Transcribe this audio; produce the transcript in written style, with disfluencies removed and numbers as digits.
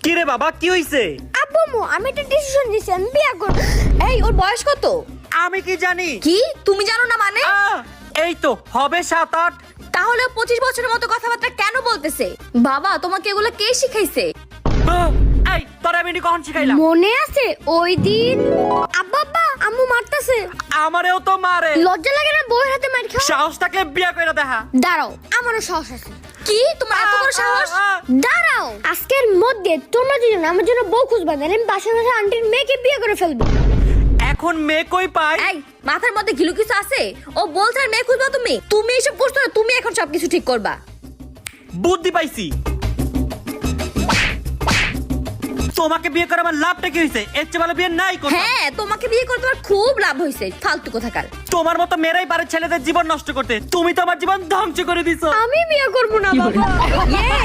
কি রে বাবা, কি হইছে? আব্বু আমি একটা ডিসিশন নিছি, আমি বিয়ে করব। এই ওর বয়স কত? আমি কি জানি? কি তুমি জানো না মানে? এই তো হবে 7-8। তাহলে 25 বছরের মতো কথাবার্তা কেন বলতেছে? বাবা তোমাকে এগুলো কে শিখাইছে? এই তোরা আমি কখন শিখাইলাম? মনে আছে ওই দিন? আব্বা আম্মু মারতাছে। আমারেও তো মারে। লজ্জা লাগে না বউয়ের হাতে মার খাও? সাহস থাকলে বিয়ে কইরা দেখা। দাঁড়াও, আমারও সাহস আছে। কি তোমার এত বড় সাহস? দাঁড়াও, আজকের মধ্যে তোমরা দুজন আমার জন্য বউ খুঁজবা, না আমি বাসা বাসা আন্টির মেয়েকে বিয়ে করে ফেলবো। এখন মেয়ে কই পাই? এই মাথার মধ্যে ঘিলু কিছু আছে? ও বলছে আর মেয়ে খুঁজবা তুমি? তুমি এসব করছো না, তুমি এখন সবকিছু ঠিক করবা। বুদ্ধি পাইছি। তোমাকে বিয়ে করে আমার লাভটা কি হইছে? এর চেয়ে ভালো বিয়ে নাই করতাম। হ্যাঁ তোমাকে বিয়ে করে তোমার খুব লাভ হয়েছে, ফালতু কোথাকার। তোমার মতো মেয়েরাই পারে ছেলেদের জীবন নষ্ট করতে। তুমি তো আমার জীবন ধ্বংস করে দিছো। আমি বিয়ে করবো না বাবা। ইয়ে